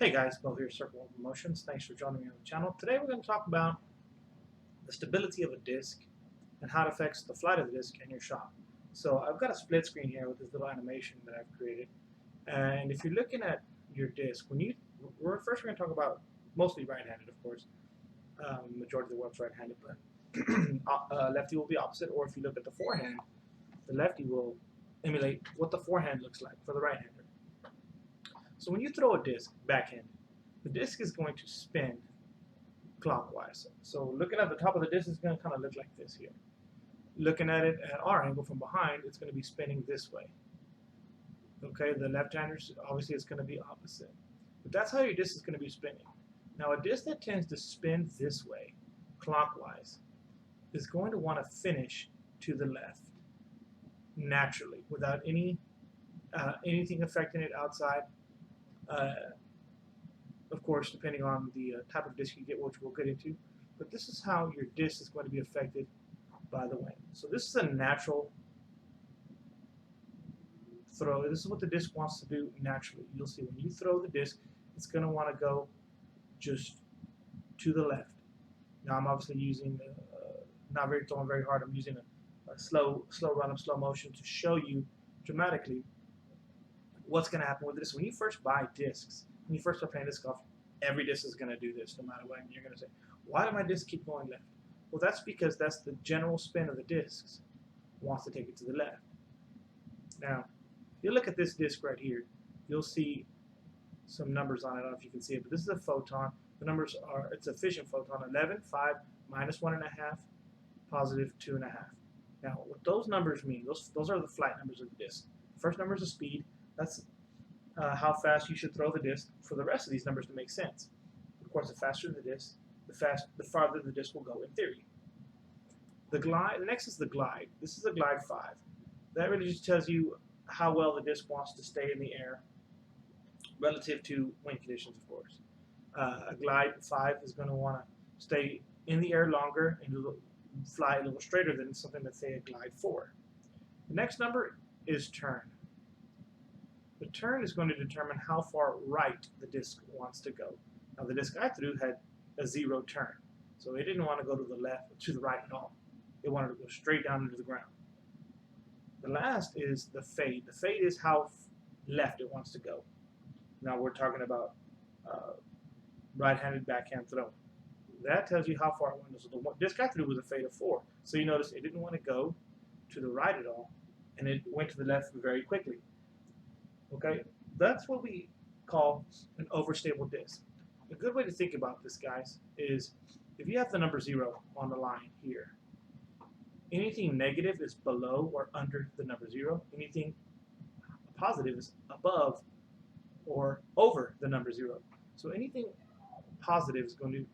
Hey guys, Bo here, Circle of Emotions. Thanks for joining me on the channel. Today we're going to talk about the stability of a disc and how it affects the flight of the disc and your shot. So I've got a split screen here with this little animation that I've created. And if you're looking at your disc, we're going to talk about mostly right-handed, of course. Majority of the world's right-handed, but lefty will be opposite. Or if you look at the forehand, the lefty will emulate what the forehand looks like for the right-hander. So when you throw a disc backhand, the disc is going to spin clockwise. So looking at the top of the disc is going to kind of look like this here. Looking at it at our angle from behind, it's going to be spinning this way. Okay, the left-handers, obviously it's going to be opposite. But that's how your disc is going to be spinning. Now a disc that tends to spin this way, clockwise, is going to want to finish to the left naturally without anything affecting it outside. Of course, depending on the type of disc you get, which we'll get into. But this is how your disc is going to be affected by the wind. So this is a natural throw. This is what the disc wants to do naturally. You'll see when you throw the disc, it's going to want to go just to the left. Now I'm obviously using, not throwing very hard. I'm using a slow run of slow motion to show you dramatically what's going to happen with this. When you first buy discs, when you first start playing disc golf, every disc is going to do this no matter what. And you're going to say, why do my discs keep going left? Well, that's because that's the general spin of the discs. It wants to take it to the left. Now, if you look at this disc right here, you'll see some numbers on it. I don't know if you can see it, but this is a photon. The numbers are, it's a fission photon, 11, 5, minus 1.5, positive 2.5. Now, what those numbers mean, those are the flight numbers of the disc. First number is the speed. That's how fast you should throw the disc for the rest of these numbers to make sense. Of course, the faster the disc, the farther the disc will go in theory. The next is the glide. This is a glide 5. That really just tells you how well the disc wants to stay in the air relative to wind conditions, of course. A glide 5 is going to want to stay in the air longer and fly a little straighter than something that's, say, a glide 4. The next number is turn. The turn is going to determine how far right the disc wants to go. Now the disc I threw had a 0 turn, so it didn't want to go to the left, to the right at all. It wanted to go straight down into the ground. The last is the fade. The fade is how left it wants to go. Now we're talking about right-handed backhand throw. That tells you how far it went. So the disc I threw was a fade of 4. So you notice it didn't want to go to the right at all, and it went to the left very quickly. Okay, that's what we call an overstable disc. A good way to think about this, guys, is if you have the number 0 on the line here, anything negative is below or under the number 0. Anything positive is above or over the number 0. So anything positive is going to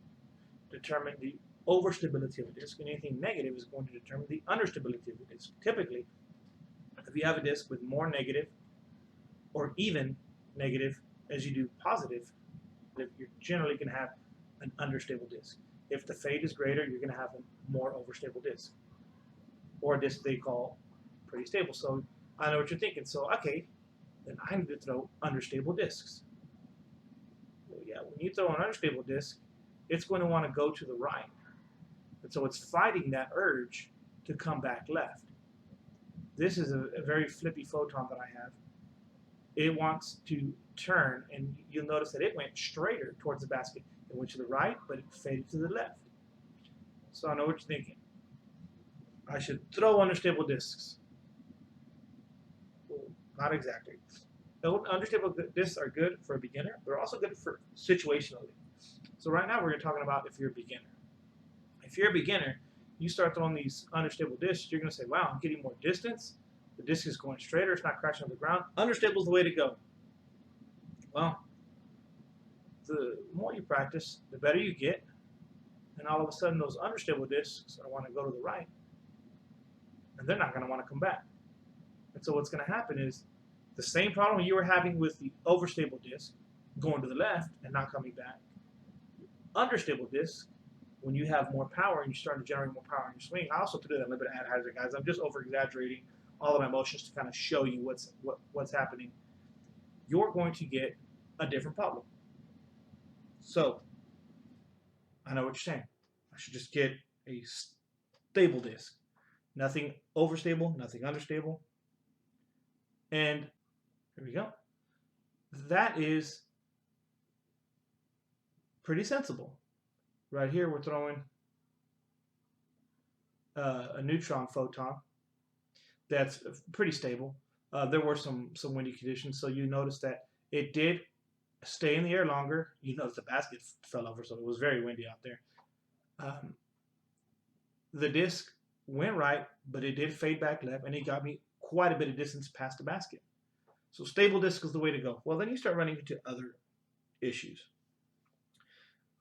determine the overstability of a disc, and anything negative is going to determine the understability of the disc. Typically, if you have a disc with more negative or even negative as you do positive, you're generally going to have an understable disc. If the fade is greater, you're going to have a more overstable disc, or a disc they call pretty stable. So I know what you're thinking. So okay, then I need to throw understable discs. Well, yeah, when you throw an understable disc, it's going to want to go to the right, and so it's fighting that urge to come back left. This is a very flippy photon that I have. It wants to turn, and you'll notice that it went straighter towards the basket. It went to the right, but it faded to the left. So I know what you're thinking. I should throw understable discs. Well, not exactly. Understable discs are good for a beginner. They're also good for situationally. So right now we're talking about if you're a beginner. If you're a beginner, you start throwing these understable discs, you're going to say, wow, I'm getting more distance. The disc is going straighter. It's not crashing on the ground. Understable is the way to go. Well, the more you practice, the better you get. And all of a sudden, those understable discs want to go to the right. And they're not going to want to come back. And so what's going to happen is the same problem you were having with the overstable disc, going to the left and not coming back. Understable disc, when you have more power and you start to generate more power in your swing. I also threw that a little bit of haphazard, guys. I'm just over-exaggerating all of my motions to kind of show you what's happening. You're going to get a different problem. So I know what you're saying. I should just get a stable disk. Nothing overstable, nothing understable. And here we go. That is pretty sensible. Right here, we're throwing a neutron photon that's pretty stable. There were some windy conditions, so you notice that it did stay in the air longer. You notice the basket fell over, so it was very windy out there. The disc went right, but it did fade back left, and it got me quite a bit of distance past the basket. So stable disc is the way to go. Well, then you start running into other issues.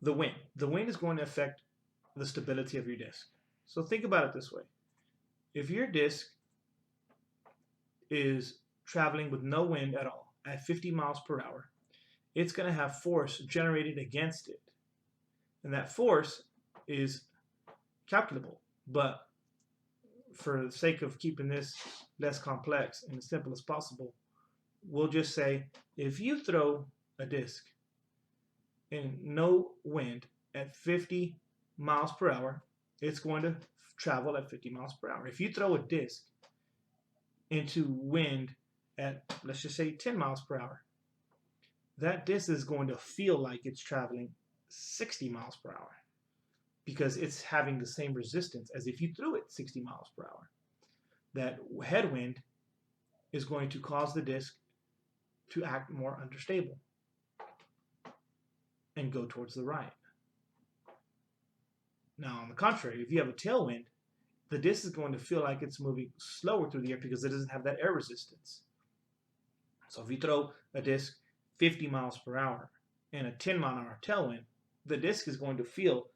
The wind. The wind is going to affect the stability of your disc. So think about it this way. If your disc is traveling with no wind at all at 50 miles per hour, it's going to have force generated against it. And that force is calculable. But for the sake of keeping this less complex and as simple as possible, we'll just say if you throw a disc in no wind at 50 miles per hour, it's going to travel at 50 miles per hour. If you throw a disc into wind at, let's just say, 10 miles per hour, that disc is going to feel like it's traveling 60 miles per hour because it's having the same resistance as if you threw it 60 miles per hour. That headwind is going to cause the disc to act more understable and go towards the right. Now, on the contrary, if you have a tailwind, the disc is going to feel like it's moving slower through the air because it doesn't have that air resistance. So if you throw a disc 50 miles per hour and a 10-mile-an-hour tailwind, the disc is going to feel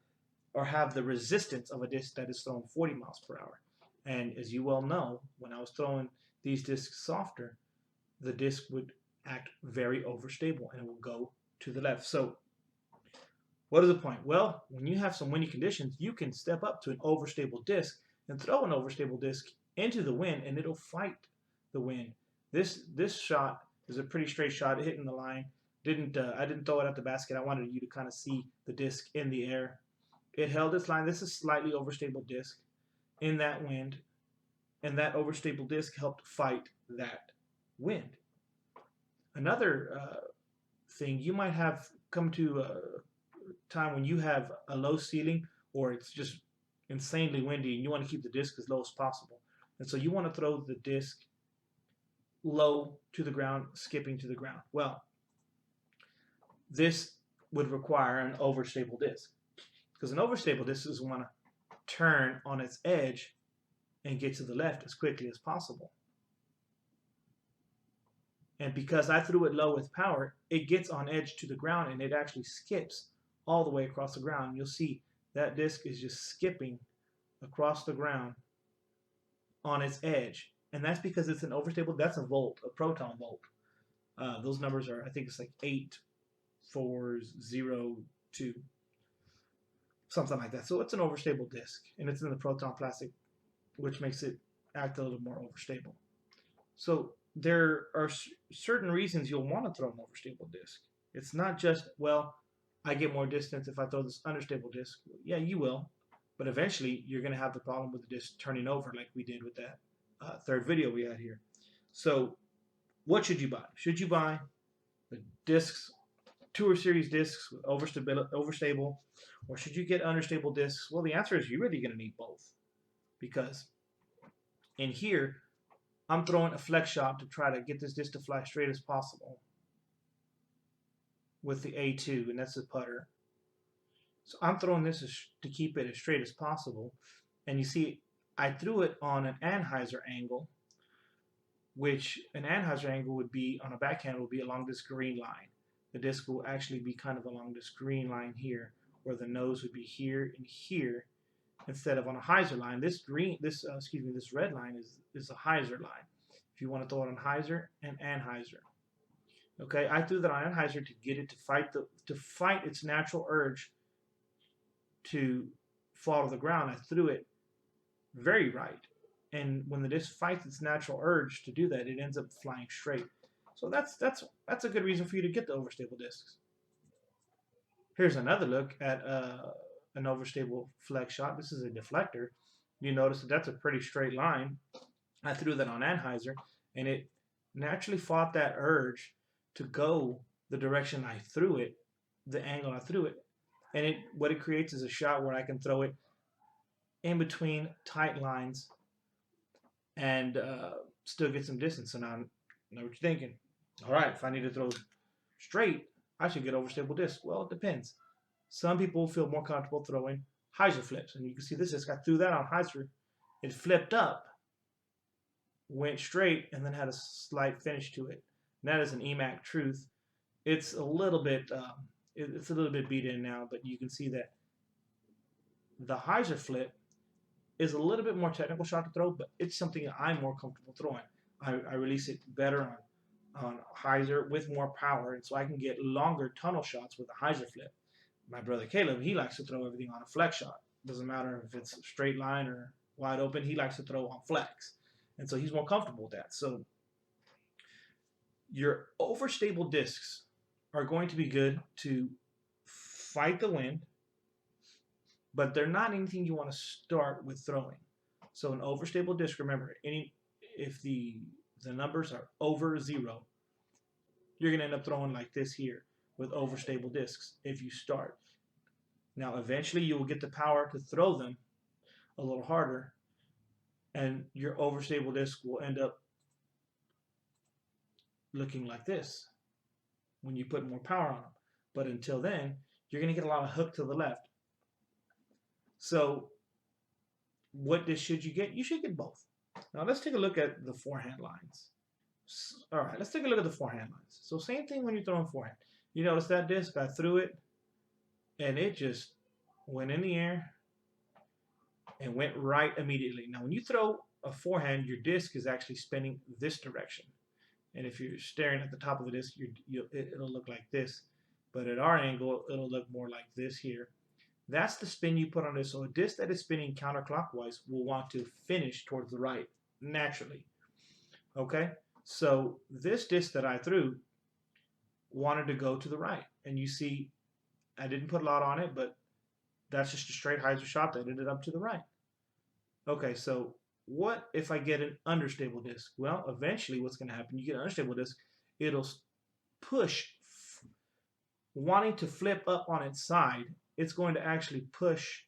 or have the resistance of a disc that is thrown 40 miles per hour. And as you well know, when I was throwing these discs softer, the disc would act very overstable and it will go to the left. So what is the point? Well, when you have some windy conditions, you can step up to an overstable disc and throw an overstable disc into the wind and it'll fight the wind. This shot is a pretty straight shot, hitting the line. I didn't throw it at the basket. I wanted you to kind of see the disc in the air. It held its line. This is slightly overstable disc in that wind, and that overstable disc helped fight that wind. Another thing, you might have come to a time when you have a low ceiling or it's just insanely windy and you want to keep the disc as low as possible. And so you want to throw the disc low to the ground, skipping to the ground. Well, this would require an overstable disc because an overstable disc is want to turn on its edge and get to the left as quickly as possible. And because I threw it low with power, it gets on edge to the ground and it actually skips all the way across the ground. You'll see that disc is just skipping across the ground on its edge. And that's because it's an overstable, that's a volt, a proton volt. Those numbers are, I think it's like 8402, something like that. So it's an overstable disc, and it's in the proton plastic, which makes it act a little more overstable. So there are certain reasons you'll want to throw an overstable disc. It's not just, well, I get more distance if I throw this understable disc. Yeah, you will, but eventually you're going to have the problem with the disc turning over like we did with that third video we had here. So what should you buy? Should you buy the discs, Tour Series discs with overstable, or should you get understable discs? Well, the answer is you're really going to need both, because in here I'm throwing a flex shot to try to get this disc to fly straight as possible with the A2, and that's the putter. So I'm throwing this to keep it as straight as possible, and you see I threw it on an Anheuser angle, which an Anheuser angle would be on a backhand would be along this green line. The disc will actually be kind of along this green line here, where the nose would be here and here, instead of on a Heiser line. This red line is a Heiser line. If you want to throw it on Heiser and Anheuser. Okay, I threw that on Anheuser to get it to fight its natural urge to fall to the ground. I threw it very right, and when the disc fights its natural urge to do that, it ends up flying straight. So that's a good reason for you to get the overstable discs. Here's another look at an overstable flex shot. This is a deflector. You notice that that's a pretty straight line. I threw that on Anheuser, and it naturally fought that urge to go the direction I threw it, the angle I threw it. And what it creates is a shot where I can throw it in between tight lines and still get some distance. So now what you're thinking. All right, if I need to throw straight, I should get overstable disc. Well, it depends. Some people feel more comfortable throwing hyzer flips. And you can see this disc, I threw that on hyzer. It flipped up, went straight, and then had a slight finish to it. And that is an EMAC truth. It's a little bit beat in now, but you can see that the hyzer flip is a little bit more technical shot to throw, but it's something that I'm more comfortable throwing. I release it better on hyzer with more power, and so I can get longer tunnel shots with a hyzer flip. My brother Caleb, he likes to throw everything on a flex shot. Doesn't matter if it's straight line or wide open, he likes to throw on flex. And so he's more comfortable with that. So your overstable discs are going to be good to fight the wind, but they're not anything you want to start with throwing. So an overstable disc, remember, if the numbers are over 0, you're going to end up throwing like this here with overstable discs if you start. Now, eventually you will get the power to throw them a little harder, and your overstable disc will end up looking like this when you put more power on them. But until then, you're going to get a lot of hook to the left. So what disc should you get? You should get both. Now let's take a look at the forehand lines. All right, let's take a look at the forehand lines. So same thing when you're throwing forehand. You notice that disc, I threw it, and it just went in the air and went right immediately. Now when you throw a forehand, your disc is actually spinning this direction. And if you're staring at the top of the disc, it'll look like this. But at our angle, it'll look more like this here. That's the spin you put on this. So a disc that is spinning counterclockwise will want to finish towards the right naturally. Okay? So this disc that I threw wanted to go to the right. And you see, I didn't put a lot on it, but that's just a straight hyzer shot that ended up to the right. Okay, so what if I get an understable disc? Well, eventually what's going to happen, you get an understable disc, it'll push, wanting to flip up on its side, it's going to actually push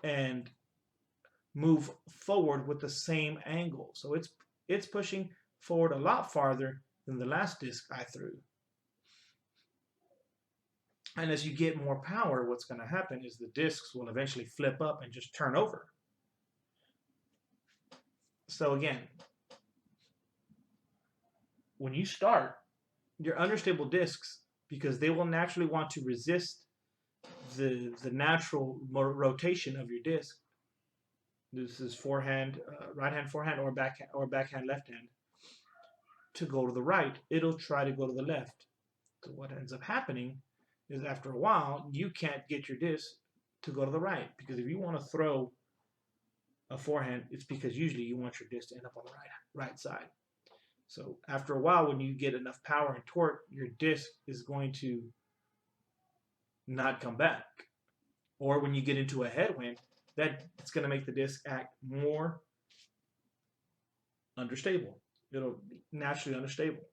and move forward with the same angle. So it's pushing forward a lot farther than the last disc I threw. And as you get more power, what's going to happen is the discs will eventually flip up and just turn over. So again, when you start, your understable discs, because they will naturally want to resist the natural rotation of your disc. This is forehand, right hand forehand, or backhand left hand. To go to the right, it'll try to go to the left. So what ends up happening is after a while, you can't get your disc to go to the right, because if you want to throw a forehand, it's because usually you want your disc to end up on the right side. So after a while, when you get enough power and torque, your disc is going to not come back. Or when you get into a headwind, it's going to make the disc act more understable. It'll be naturally understable.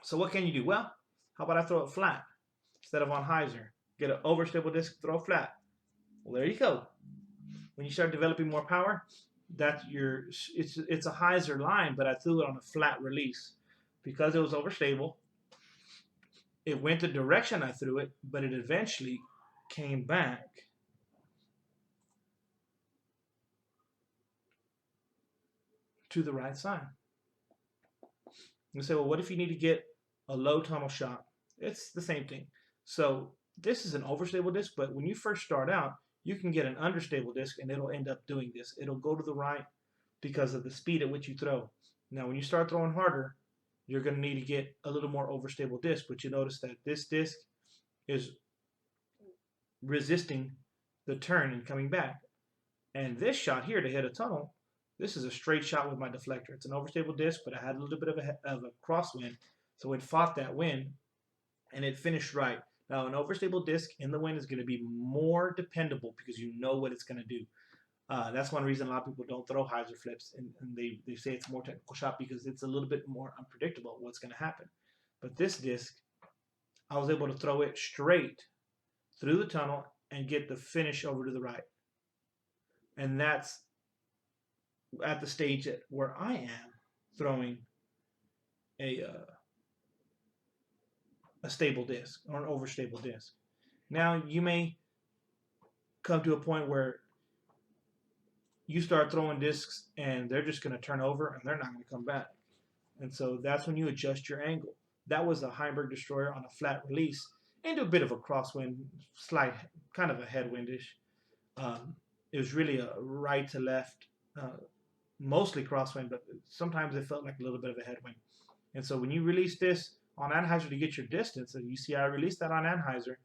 So what can you do? Well, how about I throw it flat instead of on hyzer? Get an overstable disc, throw it flat. Well, there you go. When you start developing more power, it's a hyzer line, but I threw it on a flat release because it was overstable. It went the direction I threw it, but it eventually came back to the right side. You say, well, what if you need to get a low tunnel shot? It's the same thing. So this is an overstable disc, but when you first start out, you can get an understable disc and it'll end up doing this. It'll go to the right because of the speed at which you throw. Now, when you start throwing harder, you're going to need to get a little more overstable disc, but you notice that this disc is resisting the turn and coming back. And this shot here to hit a tunnel, this is a straight shot with my deflector. It's an overstable disc, but I had a little bit of a crosswind, so it fought that wind, and it finished right. Now, an overstable disc in the wind is going to be more dependable because you know what it's going to do. That's one reason a lot of people don't throw hyzer flips, and they say it's more technical shot because it's a little bit more unpredictable what's going to happen. But this disc, I was able to throw it straight through the tunnel and get the finish over to the right. And that's at the stage where I am throwing a a stable disc or an overstable disc. Now you may come to a point where you start throwing discs and they're just going to turn over and they're not going to come back. And so that's when you adjust your angle. That was a Heimberg destroyer on a flat release into a bit of a crosswind, slight, kind of a headwindish. Um, it was really a right to left, mostly crosswind, but sometimes it felt like a little bit of a headwind. And so when you release this on Anheuser to get your distance, and you see I released that on Anheuser,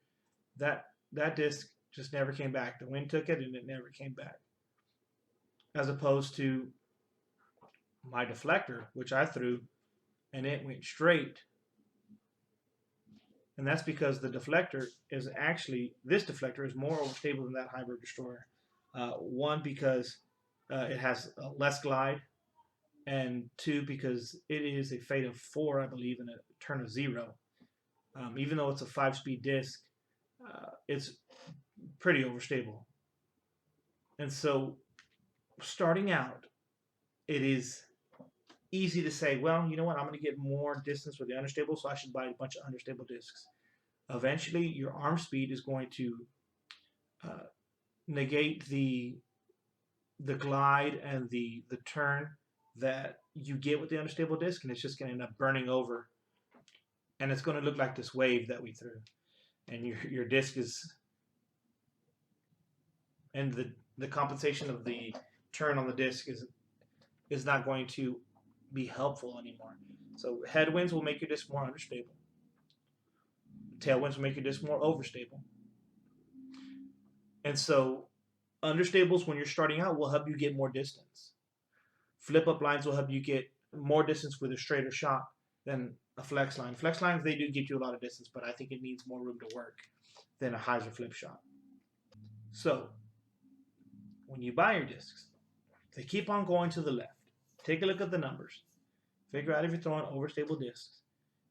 that disc just never came back. The wind took it and it never came back. As opposed to my deflector, which I threw, and it went straight. And that's because the deflector is actually, this deflector is more overstable than that Heimberg destroyer. One, because it has less glide, and two, because it is a fade of 4, I believe, and a turn of 0. Even though it's a 5-speed disc, it's pretty overstable. And so, starting out, it is easy to say, well, you know what, I'm going to get more distance with the understable, so I should buy a bunch of understable discs. Eventually, your arm speed is going to negate the glide and the turn that you get with the understable disc, and it's just going to end up burning over, and it's going to look like this wave that we threw, and your disc is, and the compensation of the turn on the disc is not going to be helpful anymore. So headwinds will make your disc more understable. Tailwinds will make your disc more overstable. And so understables, when you're starting out, will help you get more distance. Flip up lines will help you get more distance with a straighter shot than a flex line. Flex lines, they do get you a lot of distance, but I think it needs more room to work than a hyzer flip shot. So when you buy your discs, they keep on going to the left. Take a look at the numbers. Figure out if you're throwing overstable discs.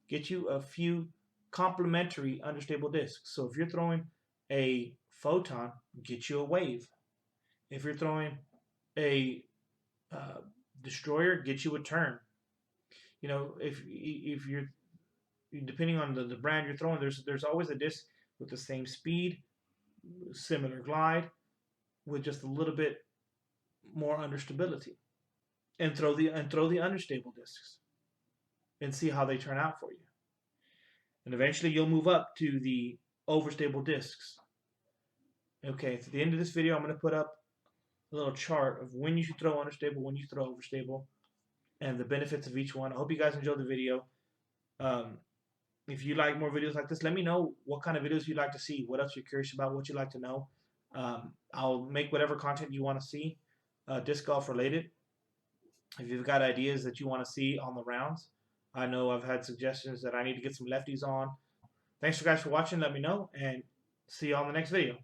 Get you a few complementary understable discs. So if you're throwing a photon, get you a wave. If you're throwing a destroyer, get you a turn. You know, if you're, depending on the brand you're throwing, there's always a disc with the same speed, similar glide, with just a little bit more understability. And throw the understable discs and see how they turn out for you. And eventually you'll move up to the overstable discs. Okay, at the end of this video, I'm going to put up a little chart of when you should throw understable, when you throw overstable, and the benefits of each one. I hope you guys enjoyed the video. If you like more videos like this, let me know what kind of videos you'd like to see, what else you're curious about, what you'd like to know. I'll make whatever content you want to see, disc golf related. If you've got ideas that you want to see on the rounds, I know I've had suggestions that I need to get some lefties on. Thanks, guys, for watching. Let me know, and see you on the next video.